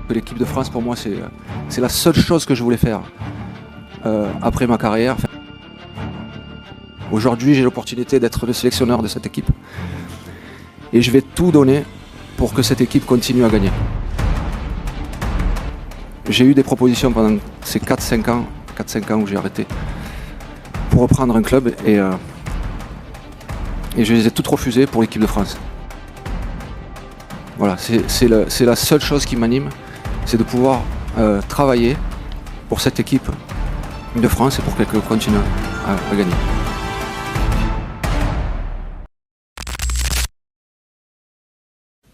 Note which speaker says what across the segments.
Speaker 1: L'équipe de France, pour moi, c'est la seule chose que je voulais faire après ma carrière. Enfin, aujourd'hui, j'ai l'opportunité d'être le sélectionneur de cette équipe. Et je vais tout donner pour que cette équipe continue à gagner. J'ai eu des propositions pendant ces 4-5 ans où j'ai arrêté pour reprendre un club et je les ai toutes refusées pour l'équipe de France. Voilà, c'est la seule chose qui m'anime, c'est de pouvoir travailler pour cette équipe de France et pour qu'elle continue à gagner.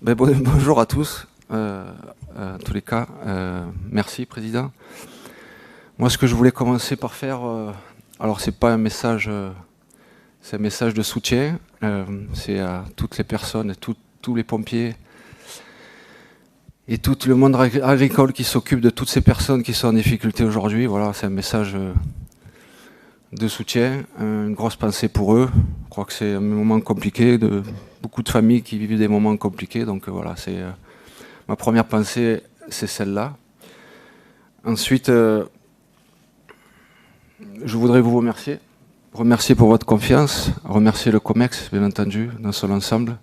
Speaker 1: Bonjour à tous, en tous les cas, merci Président. Moi ce que je voulais commencer par faire, alors c'est pas un message, c'est un message de soutien, c'est à toutes les personnes, tous les pompiers et tout le monde agricole qui s'occupe de toutes ces personnes qui sont en difficulté aujourd'hui. Voilà, c'est un message de soutien, une grosse pensée pour eux. Je crois que c'est un moment compliqué, beaucoup de familles qui vivent des moments compliqués, donc voilà, c'est ma première pensée, c'est celle-là. Ensuite, je voudrais vous remercier pour votre confiance, remercier le COMEX, bien entendu, dans son ensemble,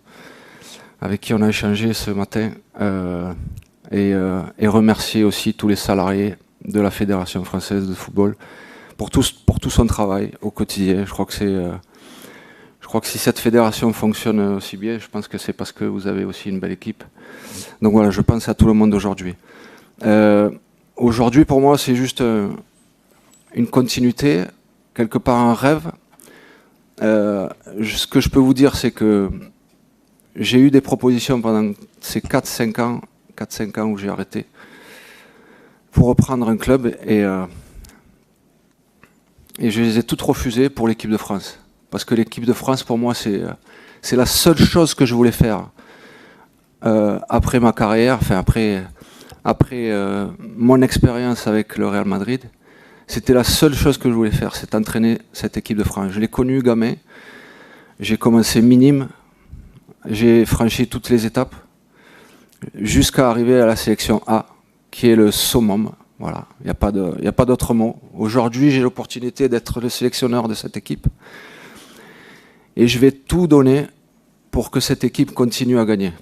Speaker 1: avec qui on a échangé ce matin, et remercier aussi tous les salariés de la Fédération française de football pour tout son travail au quotidien. Je crois que si cette fédération fonctionne aussi bien, je pense que c'est parce que vous avez aussi une belle équipe. Donc voilà, je pense à tout le monde d'aujourd'hui. Aujourd'hui, pour moi, c'est juste une continuité, quelque part un rêve. Ce que je peux vous dire, c'est que j'ai eu des propositions pendant ces 4-5 ans où j'ai arrêté pour reprendre un club et je les ai toutes refusées pour l'équipe de France. Parce que l'équipe de France, pour moi, c'est la seule chose que je voulais faire après ma carrière, enfin après mon expérience avec le Real Madrid. C'était la seule chose que je voulais faire, c'est entraîner cette équipe de France. Je l'ai connue gamin, j'ai commencé minime, j'ai franchi toutes les étapes, jusqu'à arriver à la sélection A, qui est le summum. Voilà, il n'y a pas d'autre mot. Aujourd'hui, j'ai l'opportunité d'être le sélectionneur de cette équipe. Et je vais tout donner pour que cette équipe continue à gagner.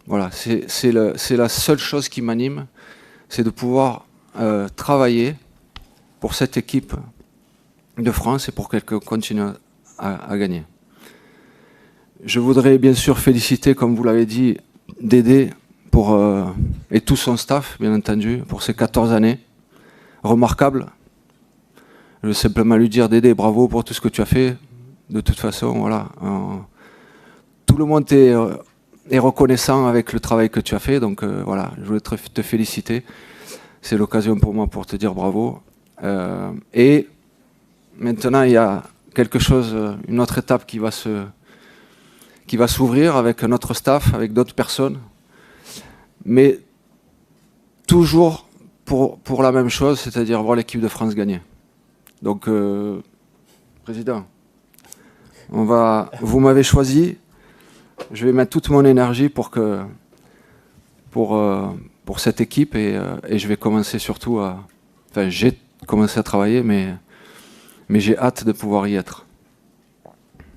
Speaker 1: Voilà, c'est la seule chose qui m'anime, c'est de pouvoir travailler pour cette équipe de France et pour qu'elle continue à gagner. Je voudrais bien sûr féliciter, comme vous l'avez dit, Dédé et tout son staff, bien entendu, pour ces 14 années remarquables. Je veux simplement lui dire, Dédé, bravo pour tout ce que tu as fait. De toute façon, voilà, tout le monde est reconnaissant avec le travail que tu as fait, donc voilà, je voulais te féliciter. C'est l'occasion pour moi pour te dire bravo. Et maintenant, il y a quelque chose, une autre étape qui va s'ouvrir avec notre staff, avec d'autres personnes, mais toujours pour la même chose, c'est-à-dire voir l'équipe de France gagner. Donc, Président, vous m'avez choisi, je vais mettre toute mon énergie pour cette équipe et je vais commencer surtout enfin, j'ai commencé à travailler, mais j'ai hâte de pouvoir y être.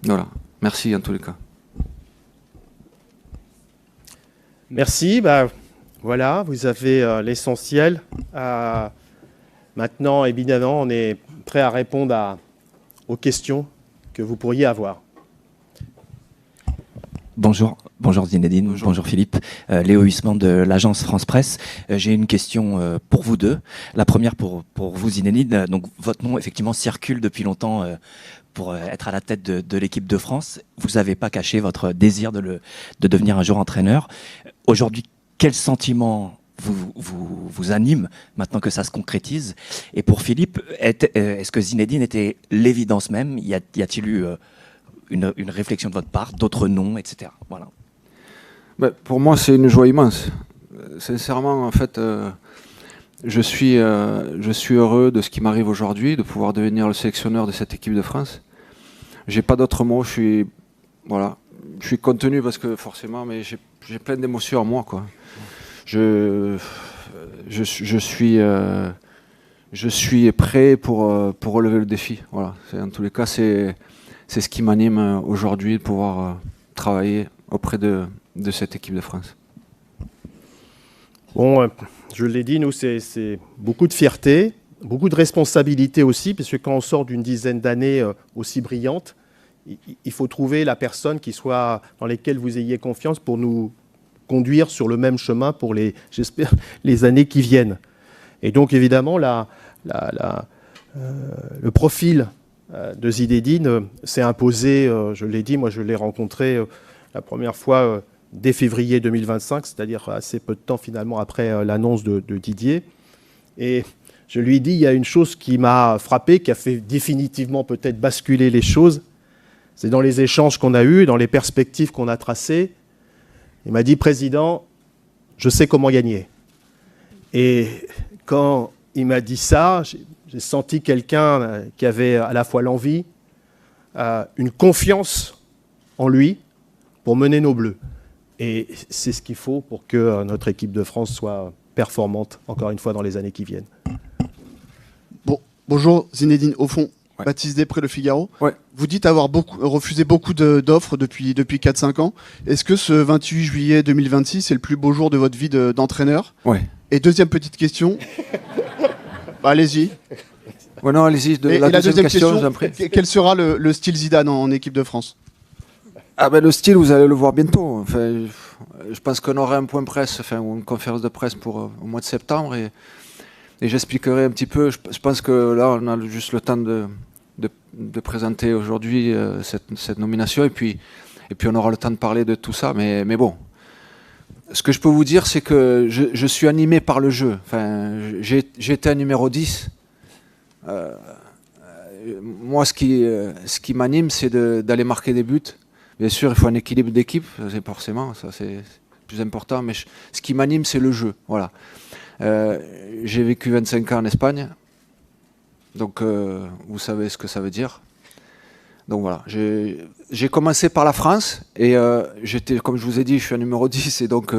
Speaker 1: Voilà, merci en tous les cas.
Speaker 2: Merci, voilà, vous avez l'essentiel. Maintenant, évidemment, on est prêt à répondre aux questions que vous pourriez avoir.
Speaker 3: Bonjour Zinedine, bonjour Philippe. Léo Huisman de l'agence France Presse. J'ai une question pour vous deux. La première pour vous Zinedine. Donc votre nom effectivement circule depuis longtemps pour être à la tête de l'équipe de France. Vous n'avez pas caché votre désir de devenir un jour entraîneur. Aujourd'hui, quel sentiment vous anime maintenant que ça se concrétise? Et pour Philippe, est-ce que Zinedine était l'évidence même? Y a-t-il eu une réflexion de votre part, d'autres noms, etc. Voilà.
Speaker 1: Pour moi, c'est une joie immense. Sincèrement, en fait, je suis heureux de ce qui m'arrive aujourd'hui, de pouvoir devenir le sélectionneur de cette équipe de France. J'ai pas d'autres mots. Je suis contenu parce que forcément, mais j'ai plein d'émotions en moi, quoi. je suis prêt pour relever le défi. Voilà. En tous les cas, c'est ce qui m'anime aujourd'hui, de pouvoir travailler auprès de cette équipe de France.
Speaker 2: Bon, je l'ai dit, nous, c'est beaucoup de fierté, beaucoup de responsabilité aussi, parce que quand on sort d'une dizaine d'années aussi brillantes, il faut trouver la personne dans laquelle vous ayez confiance pour nous conduire sur le même chemin pour j'espère, les années qui viennent. Et donc, évidemment, le profil de Zinedine s'est imposé, je l'ai dit, moi je l'ai rencontré la première fois dès février 2025, c'est-à-dire assez peu de temps finalement après l'annonce de Didier. Et je lui ai dit, il y a une chose qui m'a frappé, qui a fait définitivement peut-être basculer les choses, c'est dans les échanges qu'on a eus, dans les perspectives qu'on a tracées. Il m'a dit, Président, je sais comment gagner. Et quand il m'a dit ça, j'ai senti quelqu'un qui avait à la fois l'envie, une confiance en lui pour mener nos Bleus. Et c'est ce qu'il faut pour que notre équipe de France soit performante, encore une fois, dans les années qui viennent.
Speaker 4: Bon, bonjour Zinedine, au fond,
Speaker 1: ouais.
Speaker 4: Baptiste Després, Le Figaro.
Speaker 1: Ouais.
Speaker 4: Vous dites avoir refusé beaucoup d'offres depuis 4-5 ans. Est-ce que ce 28 juillet 2026 est le plus beau jour de votre vie d'entraîneur?
Speaker 1: Ouais.
Speaker 4: Et deuxième petite question. Allez-y.
Speaker 1: Ouais, non, allez-y. La deuxième question, j'en prie.
Speaker 4: Quel sera le style Zidane en équipe de France?
Speaker 1: Ah ben, le style, vous allez le voir bientôt. Enfin, je pense qu'on aura un point presse, ou une conférence de presse au mois de septembre, et j'expliquerai un petit peu. Je pense que là, on a juste le temps de présenter aujourd'hui cette nomination, et puis on aura le temps de parler de tout ça. Mais bon, ce que je peux vous dire, c'est que je suis animé par le jeu. Enfin, j'ai été un numéro 10. Moi, ce qui m'anime, c'est d'aller marquer des buts. Bien sûr, il faut un équilibre d'équipe, c'est forcément, ça c'est plus important, mais ce qui m'anime, c'est le jeu. Voilà. J'ai vécu 25 ans en Espagne, donc vous savez ce que ça veut dire. Donc voilà, j'ai commencé par la France, et comme je vous ai dit, je suis un numéro 10, et donc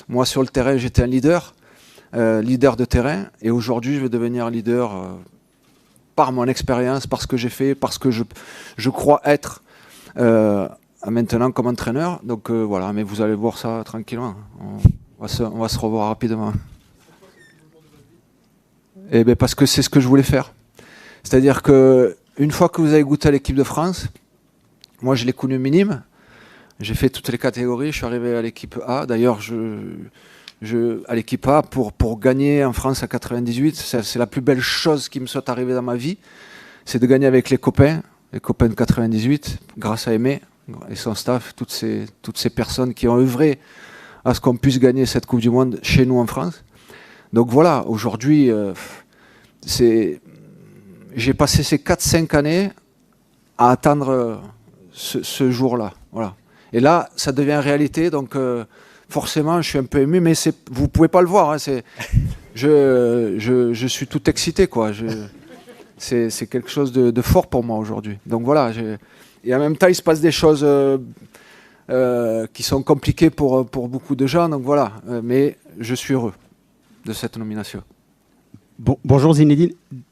Speaker 1: moi sur le terrain, j'étais un leader de terrain, et aujourd'hui, je vais devenir leader par mon expérience, par ce que j'ai fait, parce que je crois être maintenant comme entraîneur. Donc voilà, mais vous allez voir ça tranquillement. On va se revoir rapidement. Et bien parce que c'est ce que je voulais faire. C'est-à-dire que une fois que vous avez goûté à l'équipe de France, moi je l'ai connu minime. J'ai fait toutes les catégories. Je suis arrivé à l'équipe A. D'ailleurs, à l'équipe A pour gagner en France à 98, c'est la plus belle chose qui me soit arrivée dans ma vie. C'est de gagner avec les copains de 98, grâce à Aimé et son staff, toutes ces personnes qui ont œuvré à ce qu'on puisse gagner cette Coupe du Monde chez nous en France. Donc voilà, aujourd'hui, j'ai passé ces 4-5 années à attendre ce jour-là. Voilà. Et là, ça devient réalité, donc forcément, je suis un peu ému, mais vous ne pouvez pas le voir. Hein, je suis tout excité, quoi. C'est quelque chose de fort pour moi aujourd'hui. Donc voilà, et en même temps, il se passe des choses qui sont compliquées pour beaucoup de gens. Donc voilà, mais je suis heureux de cette nomination.
Speaker 5: Bonjour Zinedine,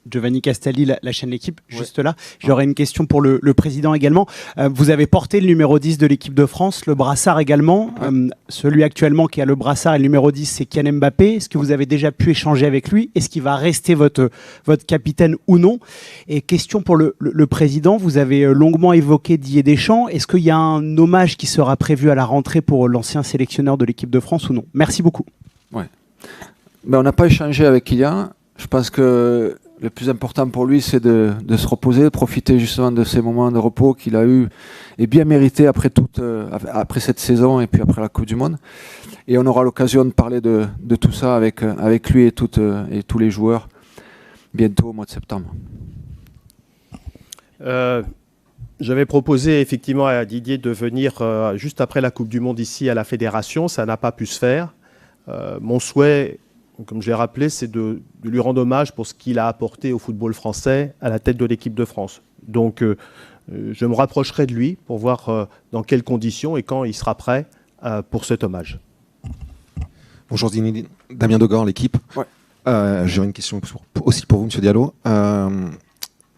Speaker 5: Giovanni Castelli, la chaîne L'Équipe, juste là. J'aurais une question pour le président également. Vous avez porté le numéro 10 de l'équipe de France, le brassard également. Celui actuellement qui a le brassard et le numéro 10, c'est Kylian Mbappé. Est-ce que vous avez déjà pu échanger avec lui? Est-ce qu'il va rester votre capitaine ou non? Et question pour le président, vous avez longuement évoqué Didier Deschamps. Est-ce qu'il y a un hommage qui sera prévu à la rentrée pour l'ancien sélectionneur de l'équipe de France ou non? Merci beaucoup.
Speaker 1: Ouais. Ben, on n'a pas échangé avec Kylian. Je pense que le plus important pour lui, c'est de se reposer, de profiter justement de ces moments de repos qu'il a eu et bien mérité après cette saison et puis après la Coupe du Monde. Et on aura l'occasion de parler de tout ça avec lui et tous les joueurs bientôt au mois de septembre.
Speaker 2: J'avais proposé effectivement à Didier de venir juste après la Coupe du Monde ici à la Fédération. Ça n'a pas pu se faire. Mon souhait, comme je l'ai rappelé, c'est de lui rendre hommage pour ce qu'il a apporté au football français à la tête de l'équipe de France. Donc je me rapprocherai de lui pour voir dans quelles conditions et quand il sera prêt pour cet hommage.
Speaker 6: Bonjour Zinedine, Damien Dogor, L'Équipe.
Speaker 1: Ouais.
Speaker 6: J'ai une question aussi pour vous, M. Diallo.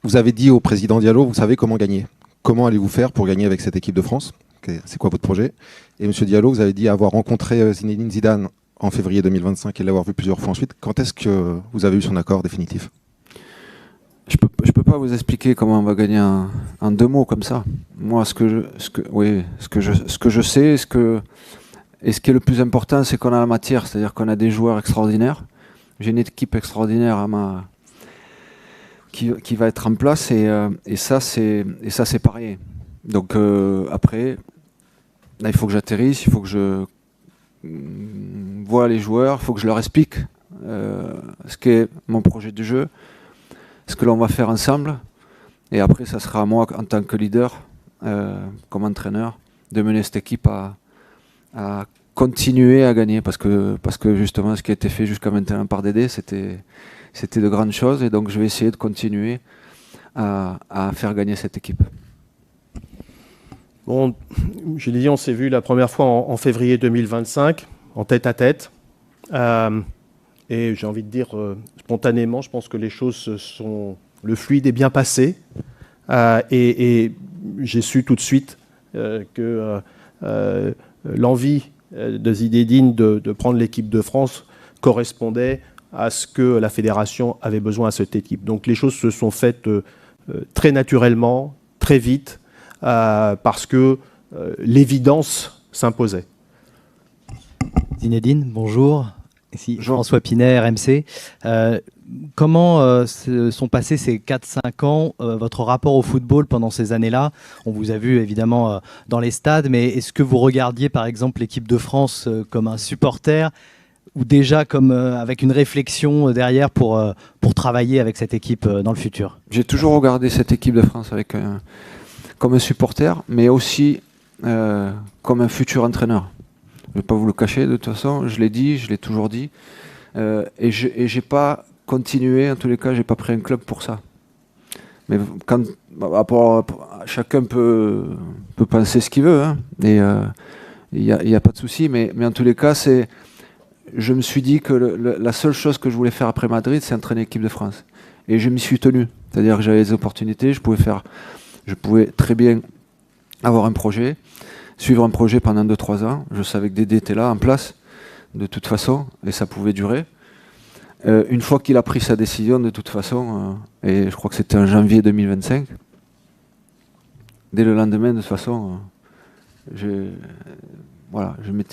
Speaker 6: Vous avez dit au président Diallo, vous savez comment gagner. Comment allez-vous faire pour gagner avec cette équipe de France? C'est quoi votre projet? Et M. Diallo, vous avez dit avoir rencontré Zinedine Zidane en février 2025 et l'avoir vu plusieurs fois ensuite. Quand est-ce que vous avez eu son accord définitif?
Speaker 1: Je peux pas vous expliquer comment on va gagner en 2 mots comme ça. Moi, ce que je sais, et ce qui est le plus important, c'est qu'on a la matière, c'est-à-dire qu'on a des joueurs extraordinaires. J'ai une équipe extraordinaire qui va être en place et ça c'est pareil. Donc après, là, il faut que j'atterrisse, il faut que je vois les joueurs, il faut que je leur explique ce qu'est mon projet de jeu, ce que l'on va faire ensemble. Et après, ça sera à moi, en tant que leader, comme entraîneur, de mener cette équipe à continuer à gagner. Parce que justement, ce qui a été fait jusqu'à maintenant par Dédé, c'était de grandes choses. Et donc, je vais essayer de continuer à faire gagner cette équipe.
Speaker 2: Bon, je l'ai dit, on s'est vu la première fois en février 2025, en tête-à-tête. Et j'ai envie de dire, spontanément, je pense que les choses le fluide est bien passé. Et j'ai su tout de suite que l'envie de Zinedine de prendre l'équipe de France correspondait à ce que la fédération avait besoin à cette équipe. Donc les choses se sont faites très naturellement, très vite, parce que l'évidence s'imposait.
Speaker 7: Zinedine, bonjour. Ici François Pinet, RMC. Comment sont passés ces 4-5 ans, votre rapport au football pendant ces années-là? On vous a vu évidemment dans les stades, mais est-ce que vous regardiez par exemple l'équipe de France comme un supporter ou déjà comme avec une réflexion derrière pour travailler avec cette équipe dans le futur?
Speaker 1: J'ai toujours regardé cette équipe de France comme un supporter, mais aussi comme un futur entraîneur. Je ne vais pas vous le cacher, de toute façon, je l'ai dit, je l'ai toujours dit. Et j'ai pas continué, en tous les cas, j'ai pas pris un club pour ça. Mais chacun peut penser ce qu'il veut, hein, et il n'y a pas de souci, mais en tous les cas, je me suis dit que la seule chose que je voulais faire après Madrid, c'est entraîner l'équipe de France. Et je m'y suis tenu. C'est-à-dire que j'avais des opportunités, je pouvais très bien avoir un projet, suivre un projet pendant 2-3 ans. Je savais que Dédé était là, en place, de toute façon, et ça pouvait durer. Une fois qu'il a pris sa décision, de toute façon, et je crois que c'était en janvier 2025, dès le lendemain, de toute façon,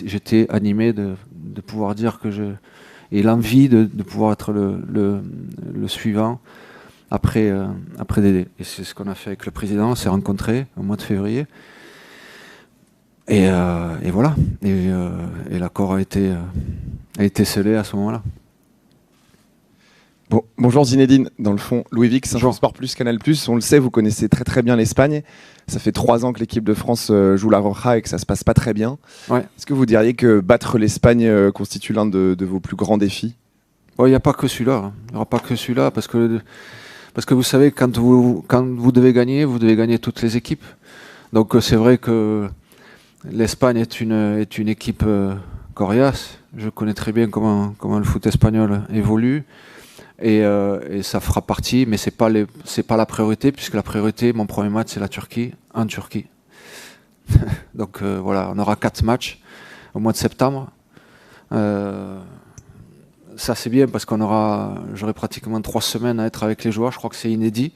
Speaker 1: j'étais animé de pouvoir dire et l'envie de pouvoir être le suivant après Dédé. Et c'est ce qu'on a fait avec le président, on s'est rencontrés au mois de février. Et voilà. Et l'accord a été scellé à ce moment-là.
Speaker 8: Bon, bonjour Zinedine, dans le fond, Louis Vix, Sport Plus, Canal Plus, on le sait, vous connaissez très très bien l'Espagne. Ça fait 3 ans que l'équipe de France joue la Roja et que ça se passe pas très bien. Ouais. Est-ce que vous diriez que battre l'Espagne constitue l'un de vos plus grands défis?
Speaker 1: Il n'y a pas que celui-là. Hein. Il n'y aura pas que celui-là parce que vous savez, quand vous devez gagner toutes les équipes. Donc c'est vrai que l'Espagne est une équipe coriace. Je connais très bien comment le foot espagnol évolue. Et ça fera partie, mais c'est pas la priorité, puisque la priorité, mon premier match, c'est la Turquie, en Turquie. Donc voilà, on aura 4 matchs au mois de septembre. Ça c'est bien parce j'aurai pratiquement 3 semaines à être avec les joueurs. Je crois que c'est inédit.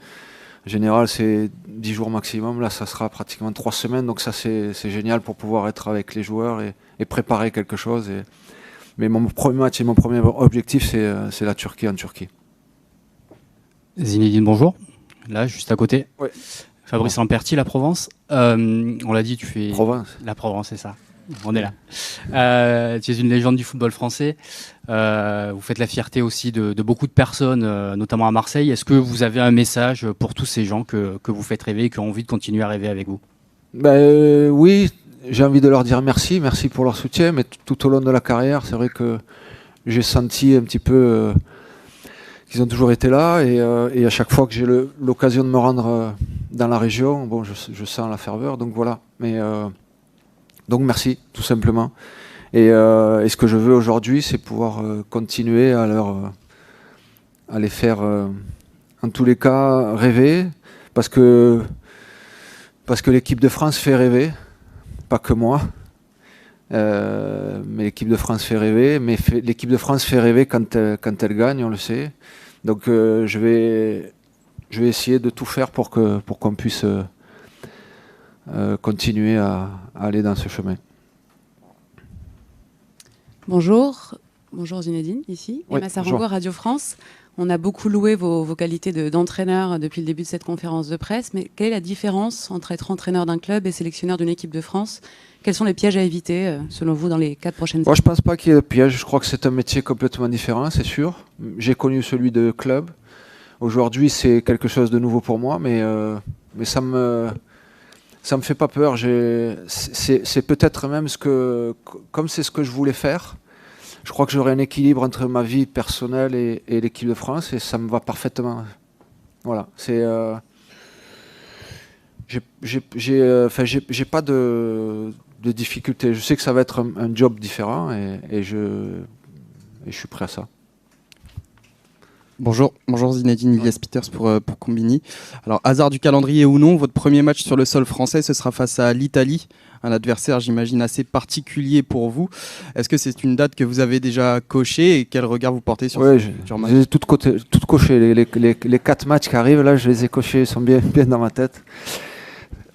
Speaker 1: En général, c'est 10 jours maximum. Là, ça sera pratiquement 3 semaines. Donc ça, c'est génial pour pouvoir être avec les joueurs et préparer quelque chose. Mais mon premier match et mon premier objectif, c'est la Turquie en Turquie.
Speaker 9: Zinedine, bonjour. Là, juste à côté.
Speaker 1: Ouais.
Speaker 9: Fabrice Lamperti, La Provence. On l'a dit, tu fais...
Speaker 1: Provence.
Speaker 9: La Provence, c'est ça. On est là. Tu es une légende du football français. Vous faites la fierté aussi de beaucoup de personnes, notamment à Marseille. Est-ce que vous avez un message pour tous ces gens que vous faites rêver et qui ont envie de continuer à rêver avec vous?
Speaker 1: Oui, j'ai envie de leur dire merci pour leur soutien, mais tout au long de la carrière, c'est vrai que j'ai senti un petit peu qu'ils ont toujours été là, et à chaque fois que j'ai l'occasion de me rendre dans la région, bon, je sens la ferveur, donc voilà. Donc merci, tout simplement. Et ce que je veux aujourd'hui, c'est pouvoir continuer à à les faire, en tous les cas, rêver, parce que l'équipe de France fait rêver, pas que moi. Mais l'équipe de France fait rêver, mais l'équipe de France fait rêver quand elle gagne, on le sait. Donc je vais essayer de tout faire pour qu'on puisse continuer à aller dans ce chemin.
Speaker 10: Bonjour Zinedine, ici,
Speaker 1: Oui,
Speaker 10: Emma Sarango, Radio France. On a beaucoup loué vos qualités d'entraîneur depuis le début de cette conférence de presse, mais quelle est la différence entre être entraîneur d'un club et sélectionneur d'une équipe de France ? Quels sont les pièges à éviter, selon vous, dans les 4 prochaines années ?
Speaker 1: Moi, je ne pense pas qu'il y ait de piège. Je crois que c'est un métier complètement différent, c'est sûr. J'ai connu celui de club. Aujourd'hui, c'est quelque chose de nouveau pour moi, mais ça me fait pas peur. C'est peut-être même comme c'est ce que je voulais faire. Je crois que j'aurai un équilibre entre ma vie personnelle et l'équipe de France, et ça me va parfaitement. Voilà, j'ai pas de difficulté. Je sais que ça va être un job différent, et je suis prêt à ça.
Speaker 11: Bonjour Zinedine, Ilias Peters pour Combini. Alors, hasard du calendrier ou non, votre premier match sur le sol français, ce sera face à l'Italie, un adversaire, j'imagine, assez particulier pour vous. Est-ce que c'est une date que vous avez déjà cochée, et quel regard vous portez sur ce futur match ?
Speaker 1: J'ai tout coché. Les 4 matchs qui arrivent, là, je les ai cochés, ils sont bien dans ma tête.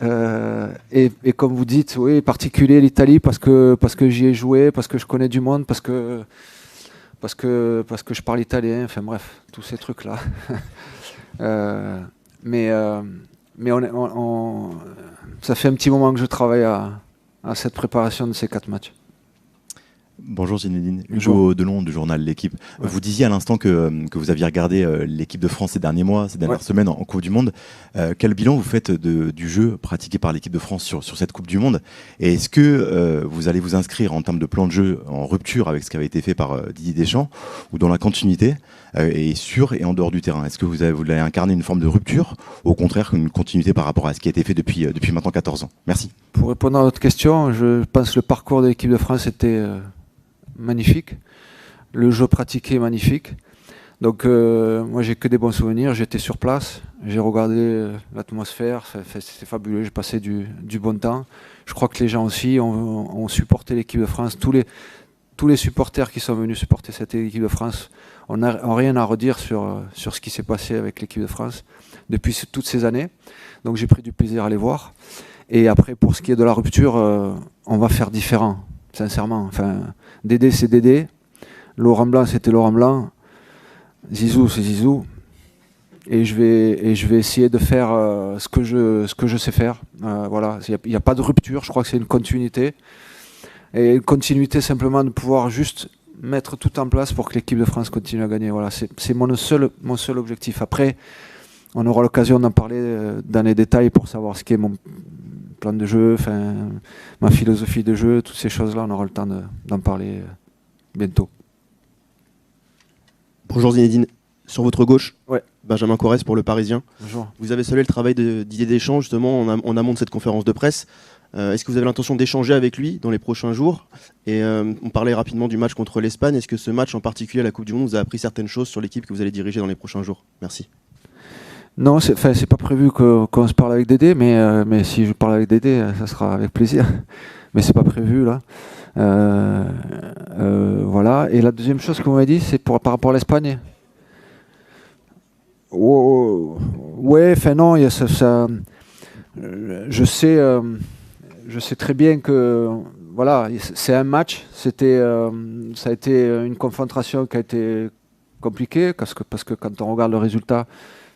Speaker 1: Et comme vous dites, oui, particulier l'Italie, parce que j'y ai joué, parce que je connais du monde, parce que je parle italien, enfin bref, tous ces trucs-là. Mais ça fait un petit moment que je travaille à cette préparation de ces 4 matchs.
Speaker 12: Bonjour Zinedine, Hugo Delon du journal L'Équipe. Ouais. Vous disiez à l'instant que vous aviez regardé l'équipe de France ces derniers mois, ces dernières semaines en Coupe du Monde. Quel bilan vous faites du jeu pratiqué par l'équipe de France sur cette Coupe du Monde ? Et est-ce que vous allez vous inscrire en termes de plan de jeu en rupture avec ce qui avait été fait par Didier Deschamps, ou dans la continuité et sur et en dehors du terrain ? Est-ce que vous allez incarner une forme de rupture, ou au contraire une continuité par rapport à ce qui a été fait depuis maintenant 14 ans ? Merci.
Speaker 1: Pour répondre à votre question, je pense que le parcours de l'équipe de France était magnifique, le jeu pratiqué est magnifique, donc moi j'ai que des bons souvenirs. J'étais sur place, j'ai regardé l'atmosphère, c'était fabuleux, j'ai passé du bon temps. Je crois que les gens aussi ont supporté l'équipe de France, tous les supporters qui sont venus supporter cette équipe de France ont rien à redire sur ce qui s'est passé avec l'équipe de France depuis toutes ces années, donc j'ai pris du plaisir à les voir. Et après, pour ce qui est de la rupture, on va faire différent, sincèrement. Enfin, Dédé, c'est Dédé. Laurent Blanc, c'était Laurent Blanc. Zizou, c'est Zizou. Et je vais essayer de faire ce que je sais faire. Voilà, il n'y a pas de rupture. Je crois que c'est une continuité. Et une continuité simplement de pouvoir juste mettre tout en place pour que l'équipe de France continue à gagner. Voilà, c'est mon seul objectif. Après, on aura l'occasion d'en parler dans les détails pour savoir ce qu'est mon plan de jeu, ma philosophie de jeu, toutes ces choses-là, on aura le temps d'en parler bientôt.
Speaker 13: Bonjour Zinedine, sur votre gauche,
Speaker 1: ouais.
Speaker 13: Benjamin Corrès pour Le Parisien.
Speaker 1: Bonjour.
Speaker 13: Vous avez salué le travail de Didier Deschamps justement en amont de cette conférence de presse. Est-ce que vous avez l'intention d'échanger avec lui dans les prochains jours ? Et on parlait rapidement du match contre l'Espagne. Est-ce que ce match en particulier à la Coupe du Monde vous a appris certaines choses sur l'équipe que vous allez diriger dans les prochains jours ? Merci.
Speaker 1: Non, c'est pas prévu qu'on se parle avec Dédé, mais si je parle avec Dédé, ça sera avec plaisir. Mais c'est pas prévu là. Voilà. Et la deuxième chose que vous m'avez dit, c'est par rapport à l'Espagne. Ouais, enfin non, il y a ça. Je sais très bien que voilà, c'est un match. Ça a été une confrontation qui a été compliquée parce que quand on regarde le résultat,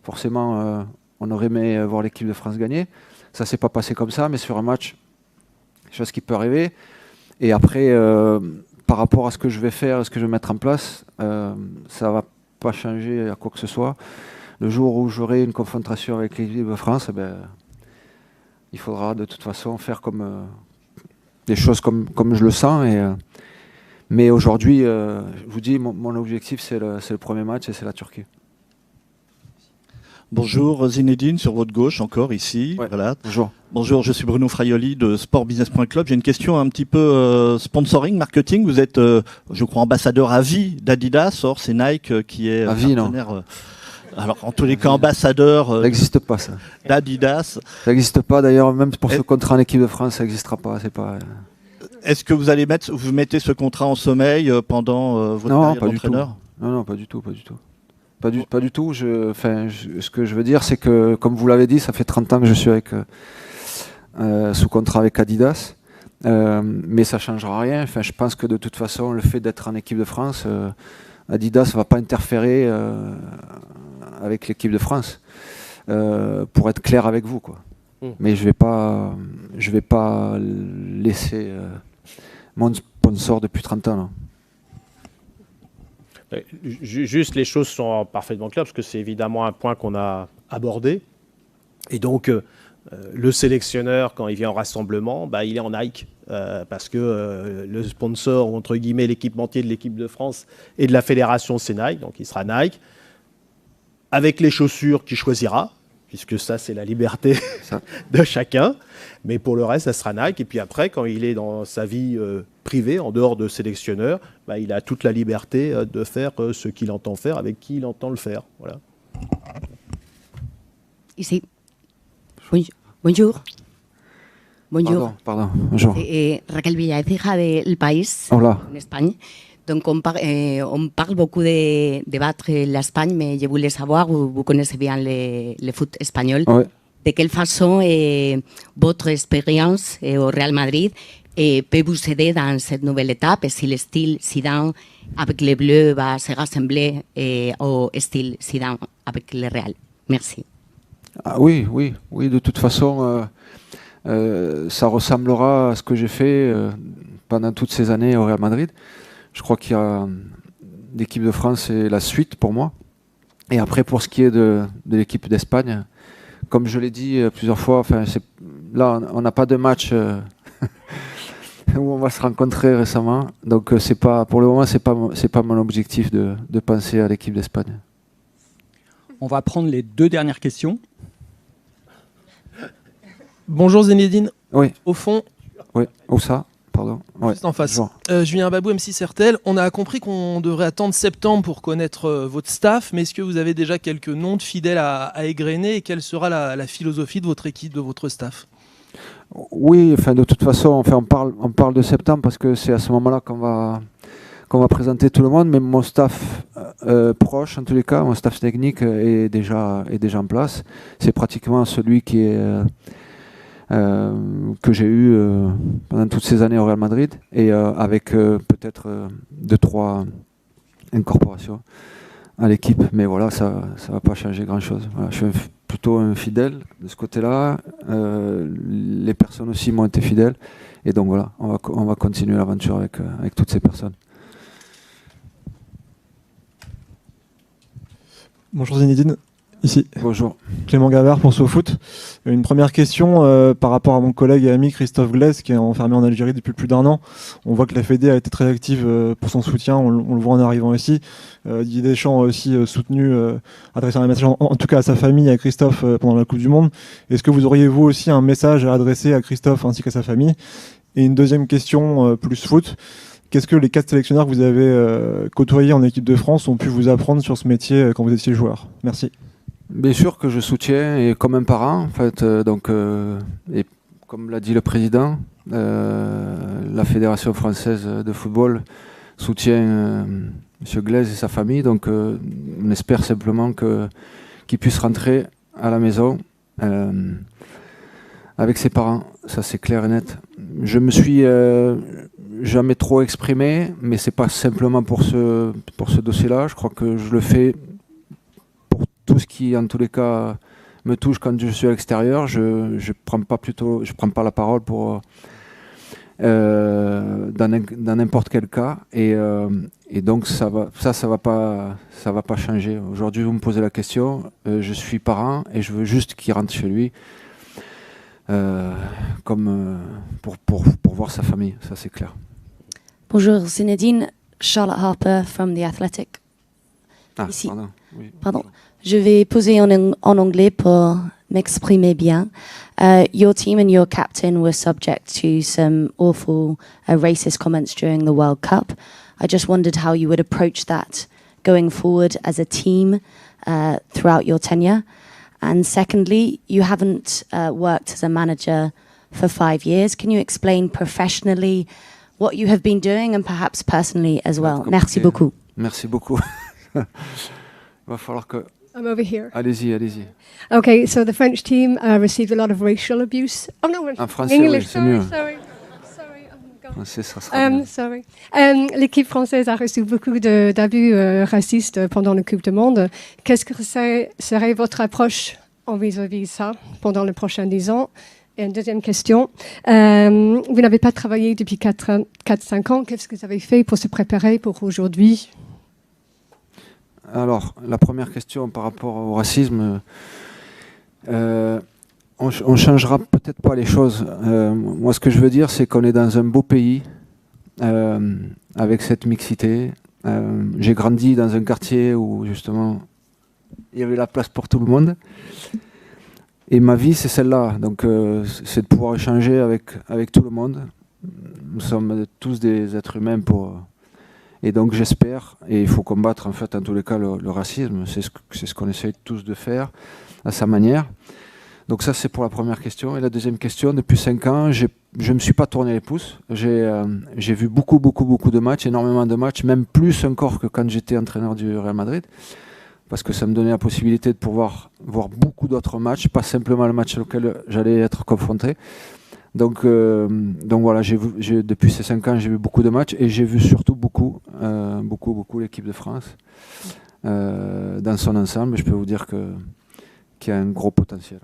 Speaker 1: forcément, on aurait aimé voir l'équipe de France gagner. Ça s'est pas passé comme ça, mais sur un match, chose qui peut arriver. Et après, par rapport à ce que je vais faire, ce que je vais mettre en place, ça va pas changer à quoi que ce soit. Le jour où j'aurai une confrontation avec l'équipe de France, il faudra de toute façon faire des choses comme je le sens. Mais aujourd'hui, je vous dis, mon objectif, c'est le premier match et c'est la Turquie.
Speaker 14: Bonjour Zinedine, sur votre gauche encore ici.
Speaker 1: Ouais.
Speaker 14: Voilà.
Speaker 1: Bonjour.
Speaker 14: Bonjour, je suis Bruno Fraioli de sportbusiness.club. J'ai une question un petit peu sponsoring, marketing. Vous êtes, je crois, ambassadeur à vie d'Adidas. Or, c'est Nike qui est
Speaker 1: à vie,
Speaker 14: partenaire. Alors, en tous les cas, ambassadeur
Speaker 1: ça n'existe pas, ça.
Speaker 14: d'Adidas.
Speaker 1: Ça n'existe pas, d'ailleurs, même pour ce contrat en équipe de France, ça n'existera pas. C'est pas...
Speaker 14: Est-ce que vous mettez ce contrat en sommeil pendant votre carrière d'entraîneur ?
Speaker 1: Non, pas du tout. Pas du tout. Ce que je veux dire, c'est que, comme vous l'avez dit, ça fait 30 ans que je suis sous contrat avec Adidas. Mais ça ne changera rien. Enfin, je pense que de toute façon, le fait d'être en équipe de France, Adidas ne va pas interférer avec l'équipe de France. Pour être clair avec vous, quoi. Mais je vais pas laisser mon sponsor depuis 30 ans. Là.
Speaker 2: Juste, les choses sont parfaitement claires, parce que c'est évidemment un point qu'on a abordé. Et donc, le sélectionneur, quand il vient au rassemblement, il est en Nike, parce que le sponsor, ou entre guillemets, l'équipementier de l'équipe de France et de la fédération, c'est Nike, donc il sera Nike, avec les chaussures qu'il choisira, puisque ça, c'est la liberté de chacun. Mais pour le reste, ça sera Nike. Et puis après, quand il est dans sa vie privée, en dehors de sélectionneur, il a toute la liberté de faire ce qu'il entend faire, avec qui il entend le faire. Voilà.
Speaker 15: Ici. Bonjour.
Speaker 1: Bonjour. Pardon. Bonjour.
Speaker 15: Raquel Villaecija del País,
Speaker 1: Hola.
Speaker 15: en Espagne. Donc on parle beaucoup de battre l'Espagne, mais je voulais savoir, vous connaissez bien le foot espagnol,
Speaker 1: ouais.
Speaker 15: De quelle façon votre expérience au Real Madrid peut vous aider dans cette nouvelle étape, et si le style Zidane avec les Bleus va se rassembler au style Zidane avec le Real. Merci.
Speaker 1: Ah, oui, de toute façon, ça ressemblera à ce que j'ai fait pendant toutes ces années au Real Madrid. Je crois qu'il y a l'équipe de France et la suite pour moi. Et après, pour ce qui est de l'équipe d'Espagne, comme je l'ai dit plusieurs fois, là, on n'a pas de match où on va se rencontrer récemment. Donc, pour le moment, c'est pas mon objectif de penser à l'équipe d'Espagne.
Speaker 16: On va prendre les 2 dernières questions. Bonjour Zinedine.
Speaker 1: Oui.
Speaker 16: Au fond.
Speaker 1: Oui, où ça ? Pardon.
Speaker 16: Juste en face. Julien Babou, M6 RTL. On a compris qu'on devrait attendre septembre pour connaître votre staff, mais est-ce que vous avez déjà quelques noms de fidèles à égrener, et quelle sera la philosophie de votre équipe, de votre staff ?
Speaker 1: Oui, de toute façon, on parle de septembre parce que c'est à ce moment-là qu'on va présenter tout le monde, mais mon staff proche, en tous les cas, mon staff technique est déjà en place. C'est pratiquement celui qui est... que j'ai eu pendant toutes ces années au Real Madrid, et avec peut-être 2-3 incorporations à l'équipe, mais voilà, ça va pas changer grand-chose. Voilà, je suis plutôt un fidèle de ce côté-là, les personnes aussi m'ont été fidèles, et donc voilà, on va continuer l'aventure avec toutes ces personnes.
Speaker 17: Bonjour Zinedine. Ici.
Speaker 1: Bonjour.
Speaker 17: Clément Gavard pour SoFoot. Une première question par rapport à mon collègue et ami Christophe Glaise, qui est enfermé en Algérie depuis plus d'1 an. On voit que la Fédé a été très active pour son soutien, on le voit en arrivant ici. Didier Deschamps a aussi soutenu, adressé un message en tout cas à sa famille et à Christophe pendant la Coupe du Monde. Est-ce que vous auriez vous aussi un message à adresser à Christophe ainsi qu'à sa famille ? Et une deuxième question plus foot. Qu'est-ce que les 4 sélectionneurs que vous avez côtoyés en équipe de France ont pu vous apprendre sur ce métier quand vous étiez joueur ? Merci.
Speaker 1: Bien sûr que je soutiens, et comme un parent, en fait, et comme l'a dit le président, la Fédération française de football soutient M. Glaise et sa famille, donc on espère simplement qu'il puisse rentrer à la maison avec ses parents, ça c'est clair et net. Je me suis jamais trop exprimé, mais c'est pas simplement pour ce dossier-là, je crois que je le fais tout ce qui, en tous les cas, me touche quand je suis à l'extérieur. Je prends pas la parole pour dans n'importe quel cas, et donc ça va pas changer. Aujourd'hui, vous me posez la question, je suis parent et je veux juste qu'il rentre chez lui, comme pour voir sa famille, ça c'est clair.
Speaker 18: Bonjour Zinedine, Charlotte Harper from The Athletic.
Speaker 1: Ah,
Speaker 18: Ici.
Speaker 1: pardon. Oui.
Speaker 18: Pardon. Je vais poser en anglais pour m'exprimer bien. Your team and your captain were subject to some awful racist comments during the World Cup. I just wondered how you would approach that going forward as a team throughout your tenure. And secondly, you haven't worked as a manager for 5 years. Can you explain professionally what you have been doing and perhaps personally as well? Merci beaucoup.
Speaker 1: Merci beaucoup. Il va falloir que...
Speaker 19: I'm over here.
Speaker 1: Allez-y, allez-y.
Speaker 19: Okay, so the French team received a lot of racial abuse. Oh no,
Speaker 1: en français,
Speaker 19: English.
Speaker 1: Oui, c'est mieux.
Speaker 19: Sorry.
Speaker 1: Français, ça sera mieux.
Speaker 19: Sorry. L'équipe française a reçu beaucoup d'abus racistes pendant la Coupe du Monde. Qu'est-ce que serait votre approche en vis-à-vis ça pendant les prochains 10 ans? Et une deuxième question. Vous n'avez pas travaillé depuis 4-5 ans. Qu'est-ce que vous avez fait pour se préparer pour aujourd'hui?
Speaker 1: Alors, la première question par rapport au racisme, on changera peut-être pas les choses. Moi, ce que je veux dire, c'est qu'on est dans un beau pays avec cette mixité. J'ai grandi dans un quartier où, justement, il y avait la place pour tout le monde. Et ma vie, c'est celle-là. Donc, c'est de pouvoir échanger avec tout le monde. Nous sommes tous des êtres humains Et donc, j'espère, et il faut combattre, en fait, en tous les cas, le racisme. C'est ce qu'on essaye tous de faire à sa manière. Donc ça, c'est pour la première question. Et la deuxième question, depuis 5 ans, je ne me suis pas tourné les pouces. J'ai vu beaucoup de matchs, énormément de matchs, même plus encore que quand j'étais entraîneur du Real Madrid, parce que ça me donnait la possibilité de pouvoir voir beaucoup d'autres matchs, pas simplement le match auquel j'allais être confronté. Donc voilà, depuis ces 5 ans, j'ai vu beaucoup de matchs et j'ai vu surtout beaucoup l'équipe de France dans son ensemble. Je peux vous dire qu'il y a un gros potentiel.